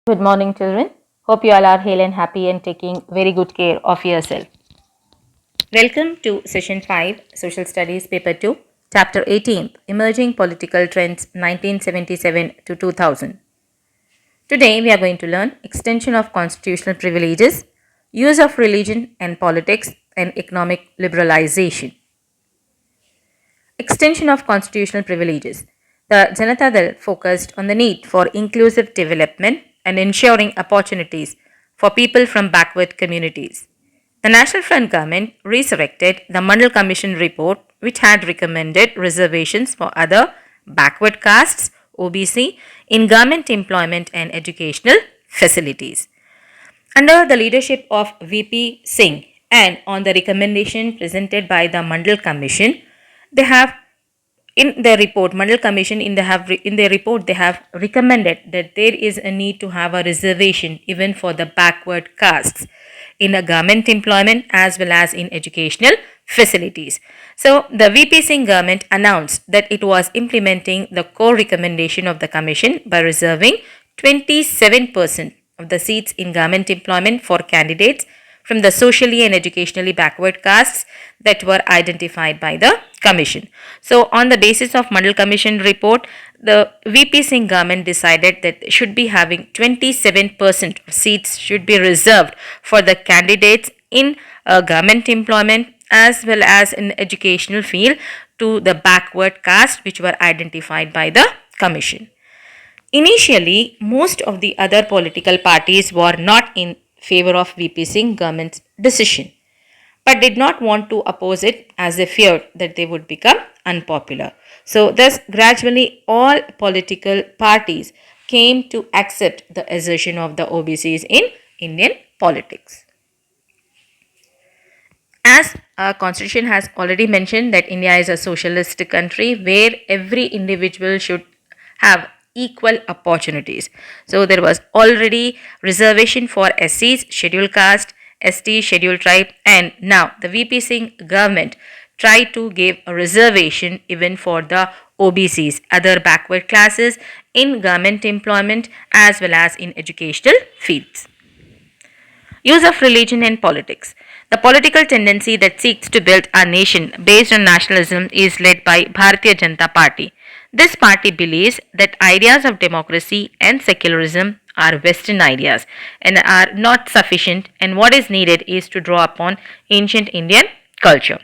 Good morning, children. Hope you all are hale and happy and taking very good care of yourself. Welcome to Session 5, Social Studies, Paper 2, Chapter 18, Emerging Political Trends 1977 to 2000. Today, we are going to learn extension of constitutional privileges, use of religion and politics, and economic liberalization. Extension of constitutional privileges. The Janata Dal focused on the need for inclusive development and ensuring opportunities for people from backward communities. The National Front government resurrected the Mandal Commission report, which had recommended reservations for other backward castes (OBC) in government employment and educational facilities. Under the leadership of VP Singh and on the recommendation presented by the Mandal Commission, they have in their report, Mandal Commission in their report they have recommended that there is a need to have a reservation even for the backward castes in a government employment as well as in educational facilities. So the VP Singh government announced that it was implementing the core recommendation of the commission by reserving 27% of the seats in government employment for candidates from the socially and educationally backward castes that were identified by the commission. So on the basis of Mandal Commission report, the VP Singh government decided that should be having 27% of seats should be reserved for the candidates in government employment as well as in educational field to the backward caste which were identified by the commission. Initially, most of the other political parties were not in favor of VP Singh government's decision, but did not want to oppose it as they feared that they would become unpopular. So, thus, gradually all political parties came to accept the assertion of the OBCs in Indian politics. As our constitution has already mentioned that India is a socialist country where every individual should have equal opportunities. So there was already reservation for SCs, scheduled caste, ST, scheduled tribe, and now the VP Singh government tried to give a reservation even for the OBCs, other backward classes in government employment as well as in educational fields. Use of religion and politics. The political tendency that seeks to build a nation based on nationalism is led by Bharatiya Janata Party. This party believes that ideas of democracy and secularism are Western ideas and are not sufficient, and what is needed is to draw upon ancient Indian culture.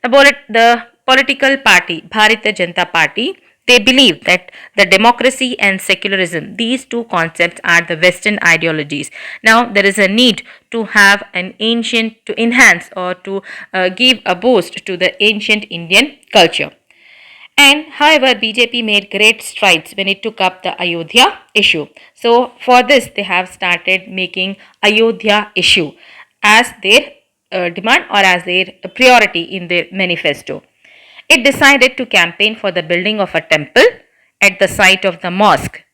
The political party, Bharatiya Janata Party, they believe that the democracy and secularism, these two concepts are the Western ideologies. Now, there is a need to have an ancient, to enhance or to give a boost to the ancient Indian culture. And however, BJP made great strides when it took up the Ayodhya issue. So, for this, they have started making Ayodhya issue as their demand or as their priority in their manifesto. It decided to campaign for the building of a temple at the site of the mosque,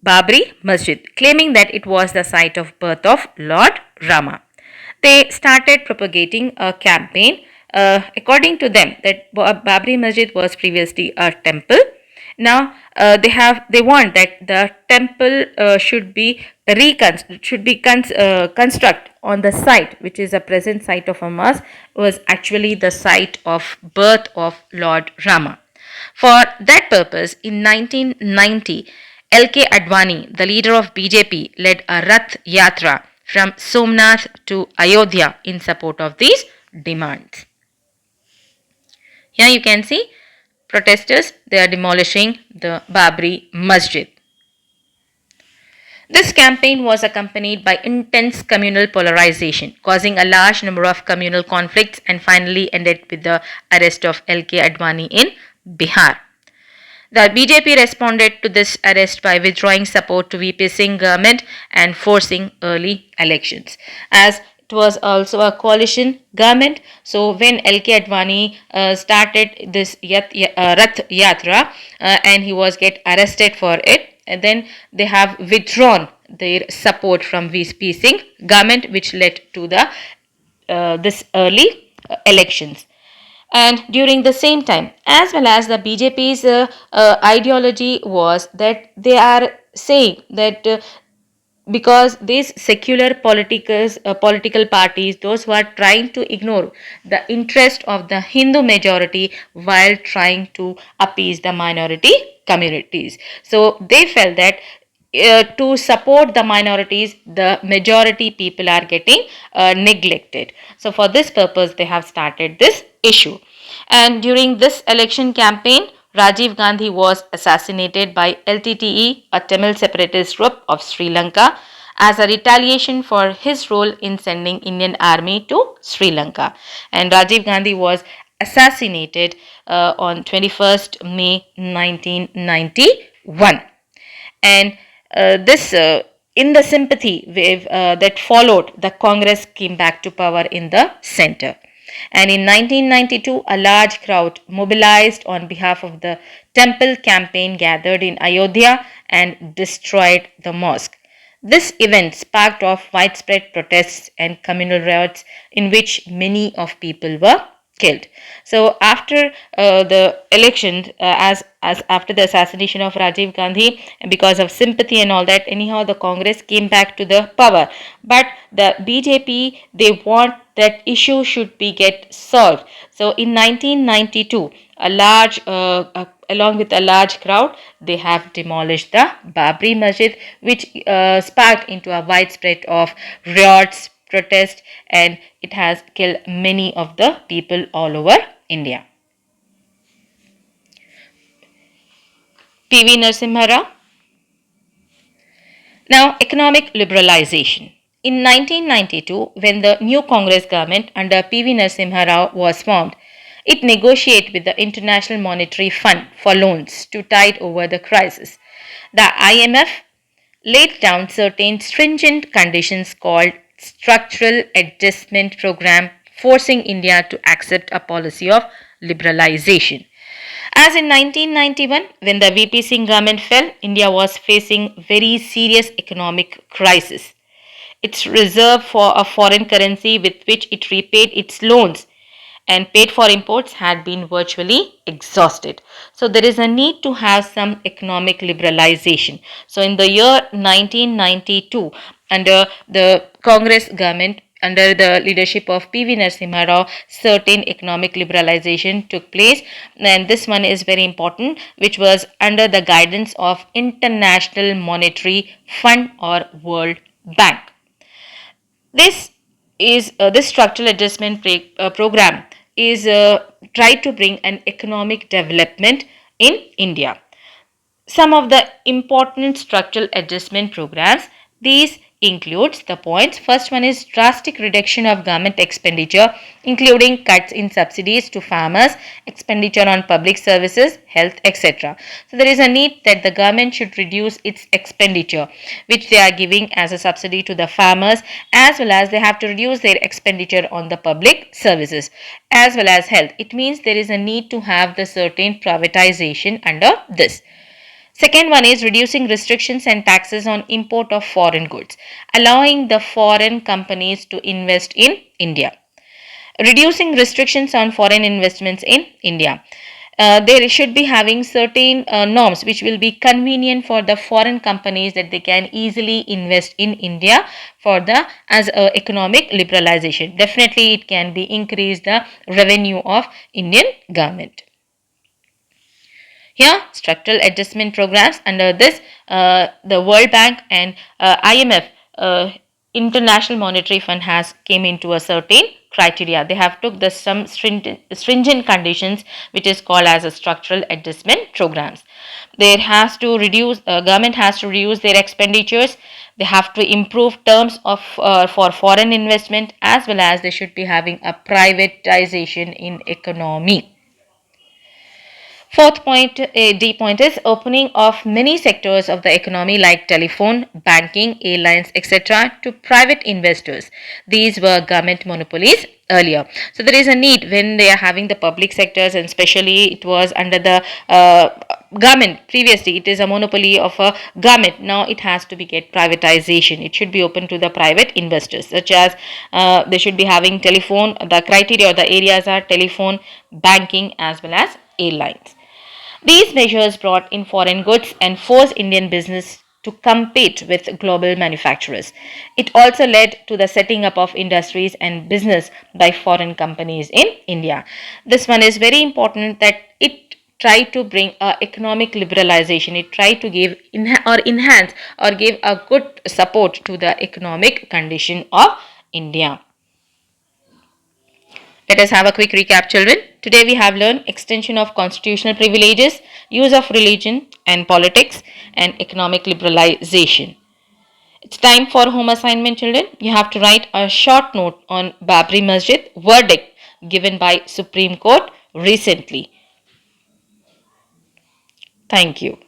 Babri Masjid, claiming that it was the site of birth of Lord Rama. They started propagating a campaign according to them that Babri Masjid was previously a temple. Now they want that the temple should be construct on the site which is a present site of a mosque was actually the site of birth of Lord Rama. For that purpose, in 1990, L.K. Advani, the leader of BJP, led a Rath Yatra from Somnath to Ayodhya in support of these demands. Here you can see protesters, they are demolishing the Babri Masjid. This campaign was accompanied by intense communal polarization, causing a large number of communal conflicts and finally ended with the arrest of L.K. Advani in Bihar. The BJP responded to this arrest by withdrawing support to VP Singh government and forcing early elections. As it was also a coalition government, so when L.K. Advani started this Rath Yatra and he was get arrested for it, and then they have withdrawn their support from VP Singh government, which led to the this early elections. And during the same time, as well as the BJP's ideology was that they are saying that because these secular political parties, those who are trying to ignore the interest of the Hindu majority while trying to appease the minority communities. So they felt that to support the minorities, the majority people are getting neglected. So for this purpose, they have started this issue. And during this election campaign, Rajiv Gandhi was assassinated by LTTE, a Tamil separatist group of Sri Lanka, as a retaliation for his role in sending Indian army to Sri Lanka. And Rajiv Gandhi was assassinated on 21st May 1991. And this in the sympathy wave that followed, the Congress came back to power in the center. And in 1992, a large crowd mobilized on behalf of the temple campaign gathered in Ayodhya and destroyed the mosque. This event sparked off widespread protests and communal riots in which many of people were killed. So after the election, as after the assassination of Rajiv Gandhi, because of sympathy and all that, anyhow the Congress came back to the power. But the BJP, they want that issue should be get solved. So in 1992, a large along with a large crowd, they have demolished the Babri Masjid, which sparked into a widespread of riots, protest, and it has killed many of the people all over India. PV Narasimha Rao. Now, economic liberalization. In 1992, when the new Congress government under PV Narasimha Rao was formed, it negotiated with the International Monetary Fund for loans to tide over the crisis. The IMF laid down certain stringent conditions called Structural Adjustment Program, forcing India to accept a policy of liberalization. As in 1991, when the VP Singh government fell, India was facing very serious economic crisis. Its reserve for a foreign currency with which it repaid its loans and paid for imports had been virtually exhausted. So there is a need to have some economic liberalization. So in the year 1992, under the Congress government, under the leadership of PV Narasimha Rao, certain economic liberalization took place, and this one is very important, which was under the guidance of International Monetary Fund or World Bank. This structural adjustment program is tried to bring an economic development in India. Some of the important structural adjustment programs, these includes the points. First one is drastic reduction of government expenditure, including cuts in subsidies to farmers, expenditure on public services, health, etc. So there is a need that the government should reduce its expenditure which they are giving as a subsidy to the farmers, as well as they have to reduce their expenditure on the public services as well as health. It means there is a need to have the certain privatization under this. Second one is reducing restrictions and taxes on import of foreign goods, allowing the foreign companies to invest in India. Reducing restrictions on foreign investments in India. They should be having certain norms which will be convenient for the foreign companies that they can easily invest in India for the as economic liberalization. Definitely it can be increase the revenue of Indian government. Here, structural adjustment programs under this, the World Bank and IMF, International Monetary Fund has came into a certain criteria. They have took the some stringent conditions which is called as a structural adjustment programs. There has to reduce, government has to reduce their expenditures. They have to improve terms of for foreign investment, as well as they should be having a privatization in economy. Fourth point, D point is opening of many sectors of the economy like telephone, banking, airlines, etc. to private investors. These were government monopolies earlier. So there is a need when they are having the public sectors, and especially it was under the government previously. It is a monopoly of a government. Now it has to be get privatization. It should be open to the private investors, such as they should be having telephone. The criteria or the areas are telephone, banking, as well as airlines. These measures brought in foreign goods and forced Indian business to compete with global manufacturers. It also led to the setting up of industries and business by foreign companies in India. This one is very important, that it tried to bring economic liberalization. It tried to give or enhance or give a good support to the economic condition of India. Let us have a quick recap, children. Today we have learned extension of constitutional privileges, use of religion and politics, and economic liberalization. It's time for home assignment, children. You have to write a short note on Babri Masjid verdict given by Supreme Court recently. Thank you.